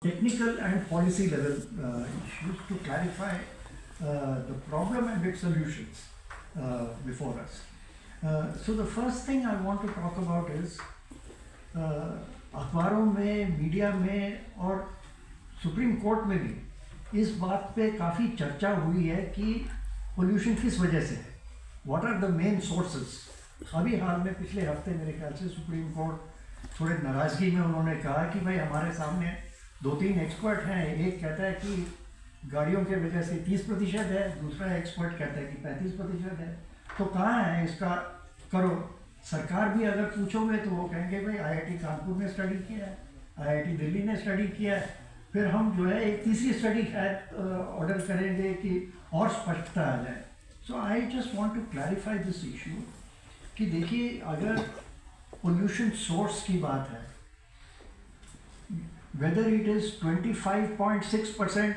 technical and policy level issues to clarify the problem and its solutions before us. So the first thing I want to talk about is अखबारों में, media में और supreme court में भी इस बात पे काफ़ी चर्चा हुई है कि पोल्यूशन किस वजह से है, what are the main sources. अभी हाल में पिछले हफ्ते मेरे ख्याल से सुप्रीम कोर्ट थोड़े नाराज़गी में उन्होंने कहा कि भाई हमारे सामने 2-3 एक्सपर्ट हैं, एक कहता है कि गाड़ियों के वजह से 30% है, दूसरा एक्सपर्ट कहता है कि 35% है, तो कहाँ है इसका करो। सरकार भी अगर पूछोगे तो वो कहेंगे भाई IIT कानपुर ने स्टडी किया है, IIT दिल्ली ने स्टडी किया है, फिर हम जो है एक तीसरी स्टडी ऑर्डर करेंगे कि और स्पष्टता आ जाए। So I just want to clarify this issue कि देखिए, अगर पोल्यूशन सोर्स की बात है, whether it is 25.6%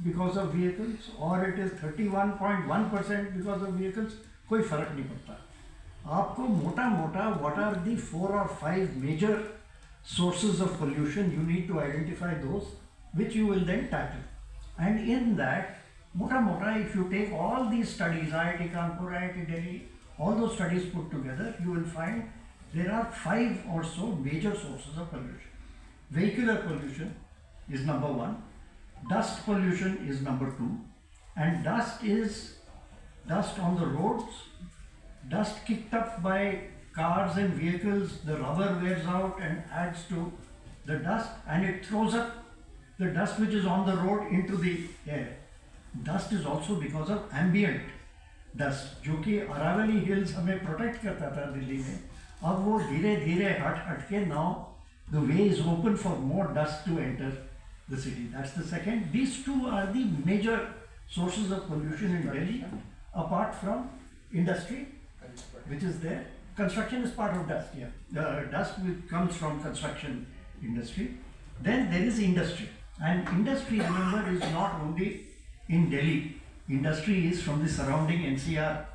because of vehicles or it is 31.1% because of vehicles, कोई फर्क नहीं पड़ता। आपको मोटा मोटा what are the 4 or 5 major sources of pollution, you need to identify those which you will then tackle. And in that, mota mota, if you take all these studies, IIT Kanpur, IIT Delhi, all those studies put together, you will find there are 5 or so major sources of pollution. Vehicular pollution is number 1, dust pollution is number 2, and dust is dust on the roads, dust kicked up by cars and vehicles, the rubber wears out and adds to the dust and it throws up the dust which is on the road into the air. Dust is also because of ambient dust, जो कि Aravalli hills हमें protect करता था दिल्ली में, अब वो धीरे धीरे हट के now the way is open for more dust to enter the city. That's the second. These two are the major sources of pollution in Delhi, apart from industry, which is there. Construction is part of dust, yeah. The dust comes from construction industry. Then there is industry. And industry, remember, is not only in Delhi. Industry is from the surrounding NCR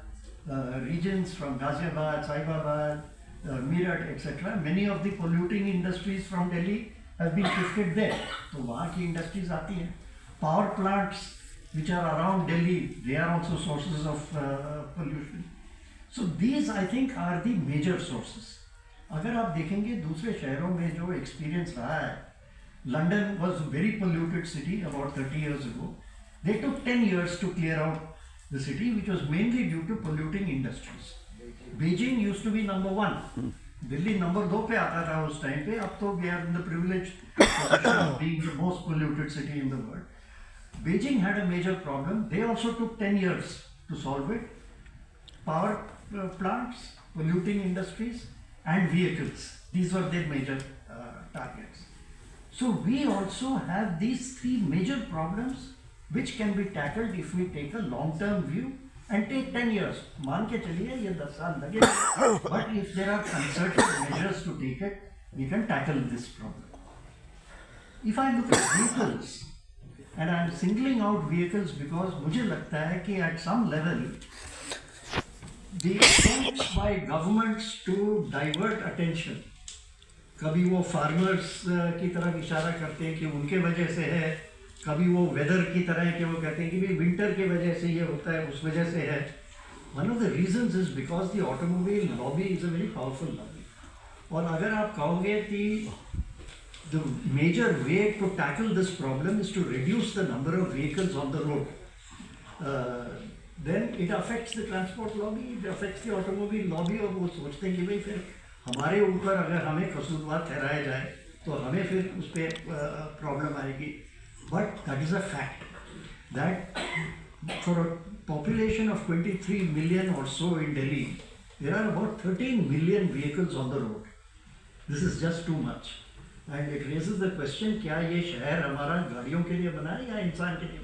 regions, from Ghaziabad, Saibabad, Meerut, etc. Many of the polluting industries from Delhi have been shifted there. So, वहाँ की industries आती हैं. Power plants which are around Delhi, they are also sources of pollution. So these I think are the major sources. अगर आप देखेंगे दूसरे शहरों में जो experience रहा है, London was a very polluted city about 30 years ago. They took 10 years to clear out the city, which was mainly due to polluting industries. Beijing used to be number 1. Delhi number 2 पे आता था उस time पे, अब तो we are in the privileged position of being the most polluted city in the world. Beijing had a major problem. They also took 10 years to solve it. Power plants, polluting industries, and vehicles. These were their major targets. So we also have these 3 major problems which can be tackled if we take a long-term view and take 10 years. मान के चलिए ये 10 साल लगेगा, but if there are concerted measures to take it, we can tackle this problem. If I look at vehicles, and I am singling out vehicles because मुझे लगता है कि at some level the attempts by governments to divert attention, कभी वो farmers की तरफ इशारा करते हैं कि उनके वजह से है, कभी वो weather की तरह कि वो कहते हैं कि भाई winter के वजह से ये होता है, उस वजह से है. One of the reasons is because the automobile lobby is a very powerful lobby. और अगर आप कहोगे कि the major way to tackle this problem is to reduce the number of vehicles on the road, then it affects the transport lobby, it affects the automobile lobby, और वो सोचते हैं कि भाई फिर हमारे ऊपर अगर हमें कसूरवार ठहराया जाए तो हमें फिर उस पर प्रॉब्लम आएगी. But that is a fact that for a population of 23 million or so in Delhi, there are about 13 million vehicles on the road. This is just too much. And it raises the question, क्या ये शहर हमारा गाड़ियों के लिए बना है या इंसान के लिए